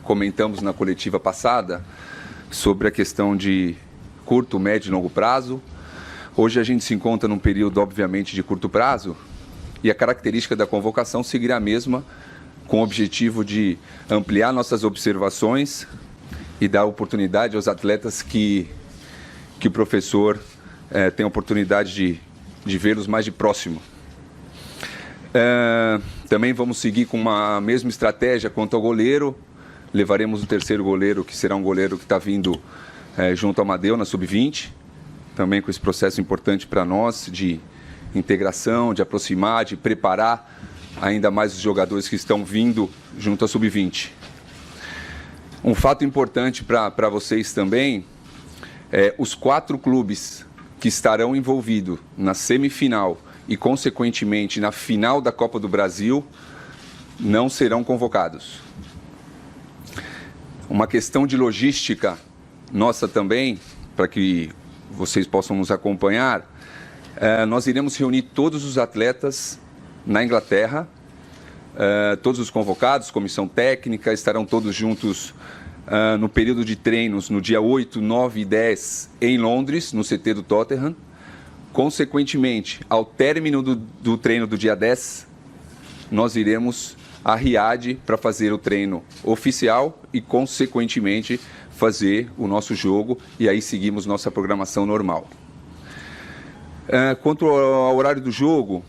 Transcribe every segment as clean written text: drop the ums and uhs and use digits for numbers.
comentamos na coletiva passada sobre a questão de curto, médio e longo prazo. Hoje a gente se encontra num período, obviamente, de curto prazo e a característica da convocação seguirá a mesma, com o objetivo de ampliar nossas observações e dar oportunidade aos atletas que o professor tem a oportunidade de vê-los mais de próximo. Também vamos seguir com uma mesma estratégia quanto ao goleiro. Levaremos o terceiro goleiro, que será um goleiro que está vindo junto ao Amadeu na Sub-20. Também com esse processo importante para nós de integração, de aproximar, de preparar ainda mais os jogadores que estão vindo junto à Sub-20. Um fato importante para vocês também é os 4 clubes que estarão envolvidos na semifinal e, consequentemente, na final da Copa do Brasil, não serão convocados. Uma questão de logística nossa também, para que vocês possam nos acompanhar, nós iremos reunir todos os atletas na Inglaterra, todos os convocados, comissão técnica, estarão todos juntos no período de treinos no dia 8, 9 e 10 em Londres, no CT do Tottenham. Consequentemente, ao término do treino do dia 10, nós iremos a Riad para fazer o treino oficial e, consequentemente, fazer o nosso jogo e aí seguimos nossa programação normal. Quanto ao horário do jogo,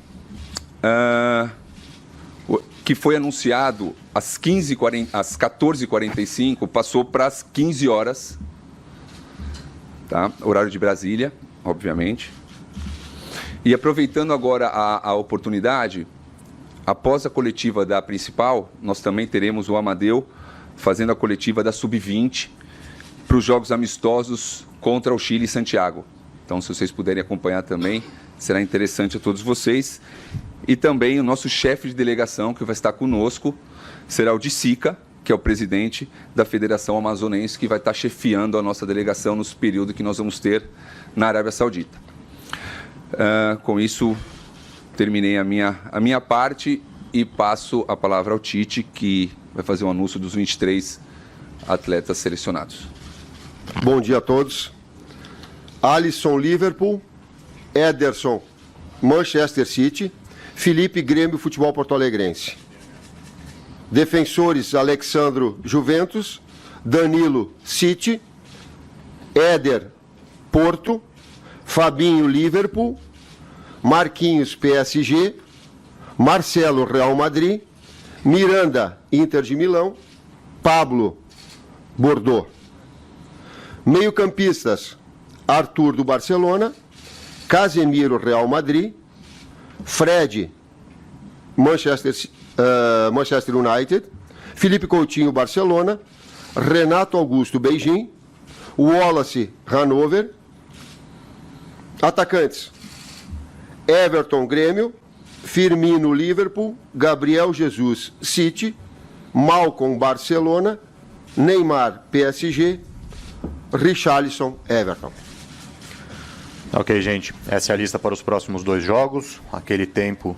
que foi anunciado às 14h45, passou para as 15 horas, tá? Horário de Brasília, obviamente. E aproveitando agora a oportunidade, após a coletiva da principal, nós também teremos o Amadeu fazendo a coletiva da Sub-20 para os jogos amistosos contra o Chile e Santiago. Então, se vocês puderem acompanhar também, será interessante a todos vocês. E também o nosso chefe de delegação, que vai estar conosco, será o Sica, que é o presidente da Federação Amazonense, que vai estar chefiando a nossa delegação nos períodos que nós vamos ter na Arábia Saudita. Com isso, terminei a minha parte e passo a palavra ao Tite, que vai fazer o anúncio dos 23 atletas selecionados. Bom dia a todos. Alisson, Liverpool. Ederson, Manchester City. Felipe, Grêmio, Futebol Porto-Alegrense. Defensores, Alexandro, Juventus. Danilo, City. Éder, Porto. Fabinho, Liverpool. Marquinhos, PSG. Marcelo, Real Madrid. Miranda, Inter de Milão. Pablo, Bordeaux. Meio-campistas, Arthur, do Barcelona. Casemiro, Real Madrid. Fred, Manchester United. Felipe Coutinho, Barcelona. Renato Augusto, Beijing. Wallace, Hannover. Atacantes, Everton, Grêmio. Firmino, Liverpool. Gabriel Jesus, City. Malcom, Barcelona. Neymar, PSG. Richarlison, Everton. Ok, gente. Essa é a lista para os próximos 2 jogos. Aquele tempo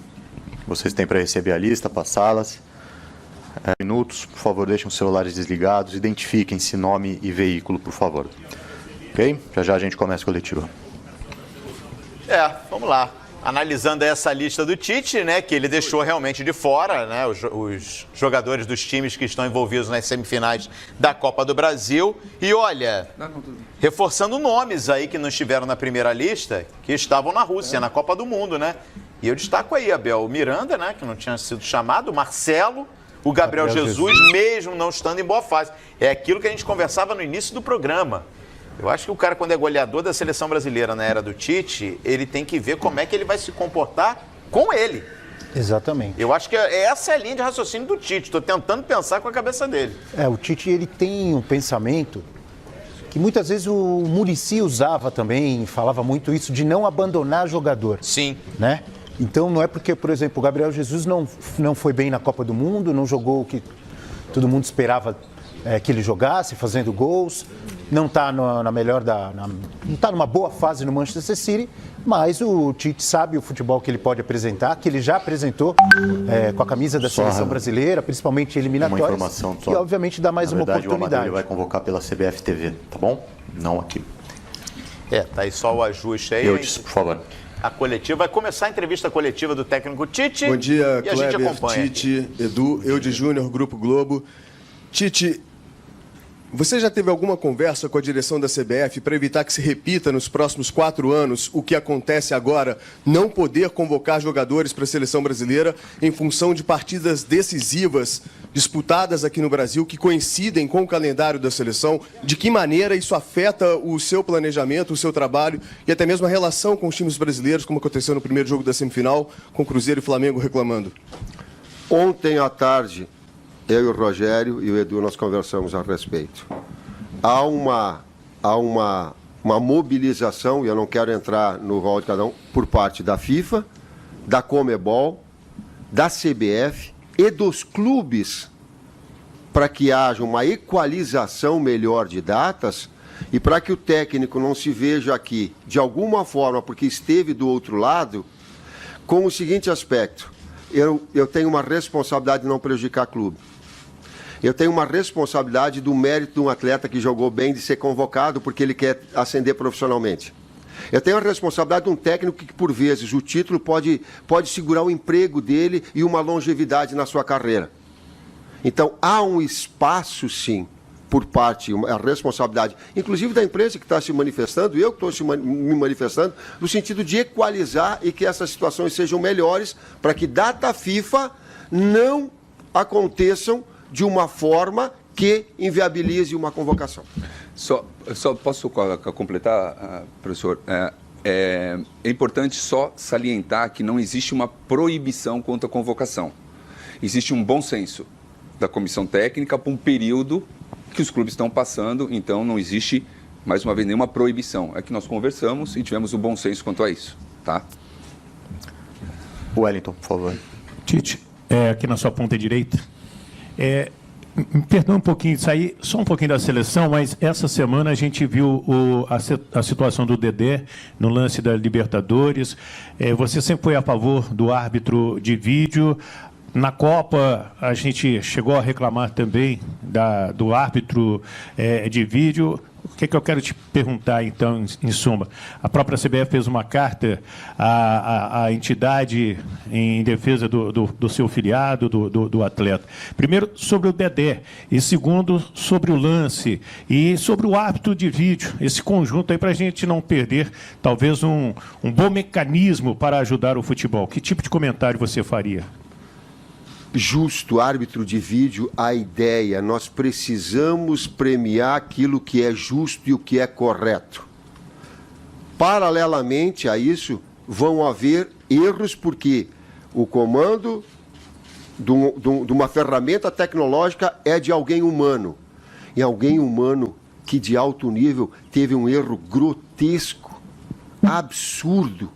que vocês têm para receber a lista, passá-las. Minutos, por favor, deixem os celulares desligados. Identifiquem-se, nome e veículo, por favor. Ok? Já a gente começa a coletiva. Vamos lá. Analisando essa lista do Tite, né, que ele deixou realmente de fora, né, os jogadores dos times que estão envolvidos nas semifinais da Copa do Brasil. E olha, reforçando nomes aí que não estiveram na primeira lista, que estavam na Rússia, na Copa do Mundo, né? E eu destaco aí, Abel, o Miranda, né, que não tinha sido chamado, o Marcelo, o Gabriel Jesus, mesmo não estando em boa fase. É aquilo que a gente conversava no início do programa. Eu acho que o cara, quando é goleador da seleção brasileira na era do Tite, ele tem que ver como é que ele vai se comportar com ele. Exatamente. Eu acho que essa é a linha de raciocínio do Tite. Estou tentando pensar com a cabeça dele. O Tite, ele tem um pensamento que muitas vezes o Muricy usava também, falava muito isso, de não abandonar jogador. Sim. Né? Então, não é porque, por exemplo, o Gabriel Jesus não foi bem na Copa do Mundo, não jogou o que todo mundo esperava que ele jogasse, fazendo gols. Não está não está numa boa fase no Manchester City, mas o Tite sabe o futebol que ele pode apresentar, que ele já apresentou com a camisa da seleção brasileira, principalmente eliminatórias. Uma informação só. E obviamente dá mais Na verdade, uma oportunidade. O Amador vai convocar pela CBF TV, tá bom? Não aqui. Tá aí só o ajuste aí. Eu disse, por favor. A coletiva, vai começar a entrevista coletiva do técnico Tite. Bom dia, e a gente Kleber, acompanha. Tite, Edu, Eudes Júnior, Grupo Globo. Tite, você já teve alguma conversa com a direção da CBF para evitar que se repita nos próximos 4 anos o que acontece agora, não poder convocar jogadores para a seleção brasileira em função de partidas decisivas disputadas aqui no Brasil que coincidem com o calendário da seleção? De que maneira isso afeta o seu planejamento, o seu trabalho e até mesmo a relação com os times brasileiros, como aconteceu no primeiro jogo da semifinal, com Cruzeiro e Flamengo reclamando? Ontem à tarde, eu e o Rogério e o Edu, nós conversamos a respeito. Há uma mobilização, e eu não quero entrar no rol de cada um, por parte da FIFA, da Conmebol, da CBF e dos clubes, para que haja uma equalização melhor de datas e para que o técnico não se veja aqui, de alguma forma, porque esteve do outro lado, com o seguinte aspecto: eu tenho uma responsabilidade de não prejudicar clube. Eu tenho uma responsabilidade do mérito de um atleta que jogou bem de ser convocado porque ele quer ascender profissionalmente. Eu tenho a responsabilidade de um técnico que, por vezes, o título pode segurar o emprego dele e uma longevidade na sua carreira. Então, há um espaço, sim, por parte, a responsabilidade, inclusive da imprensa que está se manifestando, eu que estou me manifestando, no sentido de equalizar e que essas situações sejam melhores para que data FIFA não aconteçam de uma forma que inviabilize uma convocação. Só posso completar, professor? É importante só salientar que não existe uma proibição quanto à convocação. Existe um bom senso da comissão técnica para um período que os clubes estão passando, então não existe, mais uma vez, nenhuma proibição. É que nós conversamos e tivemos um bom senso quanto a isso, tá? Wellington, por favor. Tite, aqui na sua ponta direita. Me perdoa um pouquinho, sair só um pouquinho da seleção, mas essa semana a gente viu a situação do Dedé no lance da Libertadores. Você sempre foi a favor do árbitro de vídeo. Na Copa, a gente chegou a reclamar também do árbitro de vídeo. O que eu quero te perguntar, então, em suma? A própria CBF fez uma carta à entidade em defesa do seu filiado, do atleta. Primeiro, sobre o Dedé. E segundo, sobre o lance. E sobre o árbitro de vídeo. Esse conjunto aí, para a gente não perder, talvez, um bom mecanismo para ajudar o futebol. Que tipo de comentário você faria? Justo, árbitro de vídeo, a ideia, nós precisamos premiar aquilo que é justo e o que é correto. Paralelamente a isso, vão haver erros, porque o comando de uma ferramenta tecnológica é de alguém humano. E alguém humano que de alto nível teve um erro grotesco, absurdo,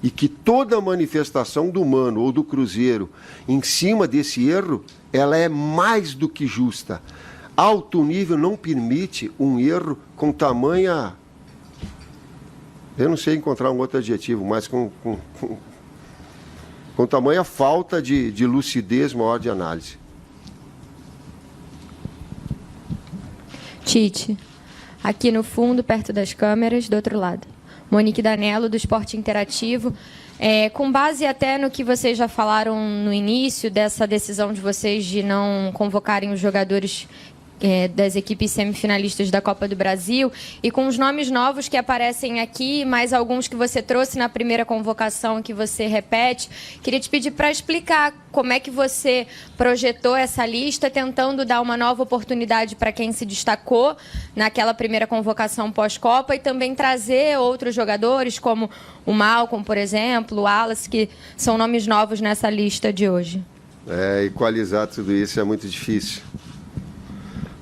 e que toda manifestação do Mano ou do Cruzeiro em cima desse erro, ela é mais do que justa. Alto nível não permite um erro com tamanha... Eu não sei encontrar um outro adjetivo, mas com tamanha falta de lucidez maior de análise. Tite, aqui no fundo, perto das câmeras, do outro lado. Monique Danello, do Esporte Interativo. Com base até no que vocês já falaram no início, dessa decisão de vocês de não convocarem os jogadores das equipes semifinalistas da Copa do Brasil, e com os nomes novos que aparecem aqui, mais alguns que você trouxe na primeira convocação que você repete, queria te pedir para explicar como é que você projetou essa lista, tentando dar uma nova oportunidade para quem se destacou naquela primeira convocação pós-Copa e também trazer outros jogadores, como o Malcom, por exemplo, o Wallace, que são nomes novos nessa lista de hoje. Equalizar tudo isso é muito difícil.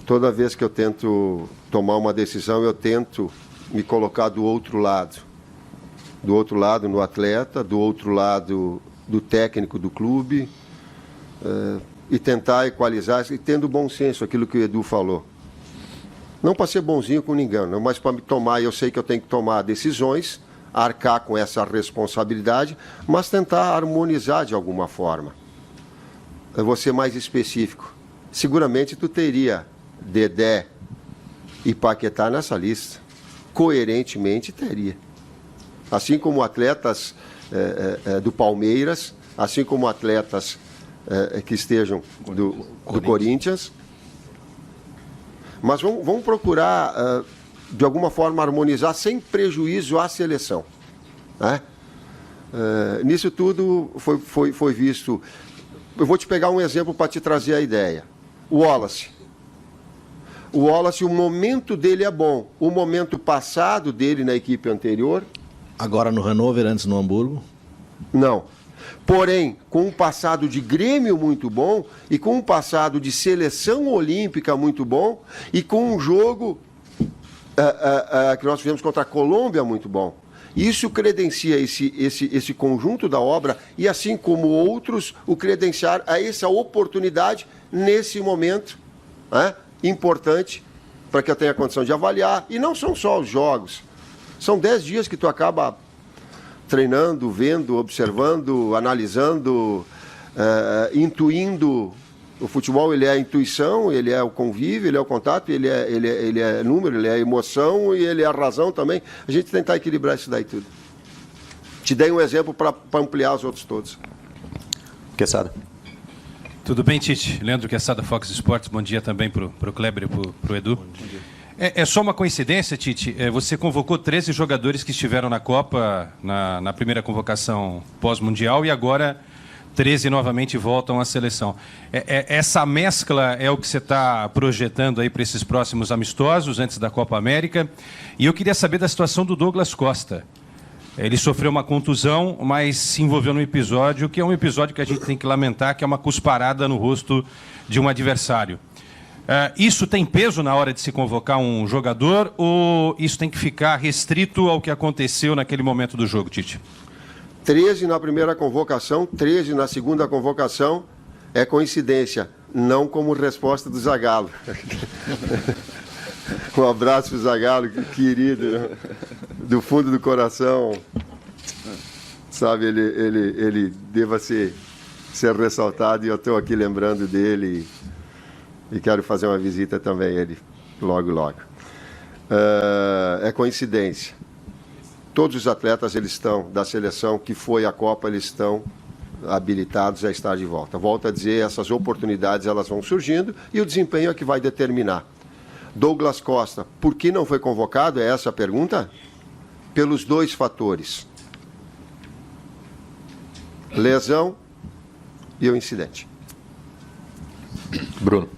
Toda vez que eu tento tomar uma decisão, eu tento me colocar do outro lado. Do outro lado no atleta, do outro lado do técnico do clube, e tentar equalizar, e tendo bom senso, aquilo que o Edu falou. Não para ser bonzinho com ninguém, não, mas para me tomar, eu sei que eu tenho que tomar decisões, arcar com essa responsabilidade, mas tentar harmonizar de alguma forma. Eu vou ser mais específico. Seguramente tu teria Dedé e Paquetá nessa lista. Coerentemente teria. Assim como atletas do Palmeiras, assim como atletas que estejam do Corinthians. Mas vamos procurar, de alguma forma, harmonizar sem prejuízo à seleção. Né? Nisso tudo foi visto... Eu vou te pegar um exemplo para te trazer a ideia. O Wallace. O Wallace, o momento dele é bom. O momento passado dele na equipe anterior... Agora no Hannover, antes no Hamburgo? Não. Porém, com um passado de Grêmio muito bom e com um passado de seleção olímpica muito bom e com um jogo que nós fizemos contra a Colômbia muito bom. Isso credencia esse conjunto da obra e, assim como outros, o credenciar a essa oportunidade nesse momento importante para que eu tenha condição de avaliar. E não são só os jogos. São 10 dias que tu acaba treinando, vendo, observando, analisando, intuindo. O futebol, ele é a intuição, ele é o convívio, ele é o contato, ele é número, ele é a emoção e ele é a razão também. A gente tentar equilibrar isso daí tudo. Te dei um exemplo para ampliar os outros todos. Quesada. Tudo bem, Tite? Leandro Quesada, Fox Sports. Bom dia também para o Kleber e para o Edu. Bom dia. É só uma coincidência, Tite? Você convocou 13 jogadores que estiveram na Copa, na primeira convocação pós-mundial, e agora 13 novamente voltam à seleção. Essa mescla é o que você está projetando aí para esses próximos amistosos, antes da Copa América. E eu queria saber da situação do Douglas Costa. Ele sofreu uma contusão, mas se envolveu num episódio que é um episódio que a gente tem que lamentar, que é uma cusparada no rosto de um adversário. Isso tem peso na hora de se convocar um jogador ou isso tem que ficar restrito ao que aconteceu naquele momento do jogo, Tite? 13 na primeira convocação, 13 na segunda convocação, é coincidência, não como resposta do Zagallo. Um abraço para o Zagallo, querido, do fundo do coração. Sabe, ele deva ser ressaltado e eu estou aqui lembrando dele e quero fazer uma visita também a ele logo, logo. É coincidência. Todos os atletas eles estão da seleção que foi à Copa, eles estão habilitados a estar de volta. Volto a dizer, essas oportunidades elas vão surgindo e o desempenho é que vai determinar. Douglas Costa, por que não foi convocado? É essa a pergunta? Pelos 2 fatores. Lesão e o incidente. Bruno.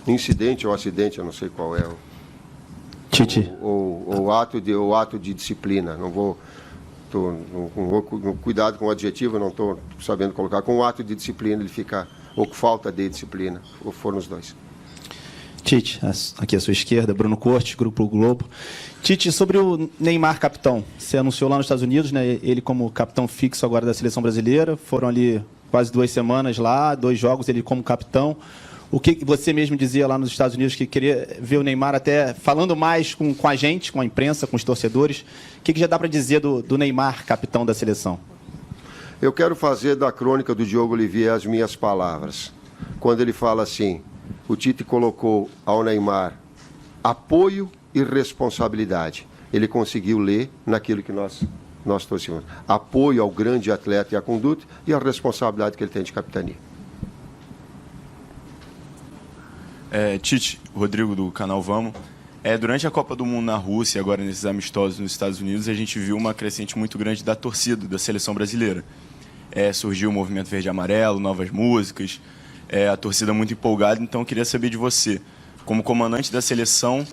Incidente ou acidente, eu não sei qual é. Tite. O ato de disciplina. Não vou cuidado com o adjetivo, não estou sabendo colocar. Com o ato de disciplina ele fica, ou com falta de disciplina, ou foram os 2. Tite, aqui à sua esquerda, Bruno Cortes, Grupo Globo. Tite, sobre o Neymar capitão, você anunciou lá nos Estados Unidos, né, ele como capitão fixo agora da seleção brasileira, foram ali quase 2 semanas lá, 2 jogos ele como capitão. O que você mesmo dizia lá nos Estados Unidos, que queria ver o Neymar até falando mais com a gente, com a imprensa, com os torcedores. O que já dá para dizer do Neymar, capitão da seleção? Eu quero fazer da crônica do Diogo Olivier as minhas palavras. Quando ele fala assim, o Tite colocou ao Neymar apoio e responsabilidade. Ele conseguiu ler naquilo que nós torcemos. Apoio ao grande atleta e à conduta e a responsabilidade que ele tem de capitania. Tite, Rodrigo do canal Vamos. Durante a Copa do Mundo na Rússia e agora nesses amistosos nos Estados Unidos, a gente viu uma crescente muito grande da torcida da seleção brasileira. Surgiu o movimento verde e amarelo, novas músicas, a torcida muito empolgada. Então eu queria saber de você, como comandante da seleção,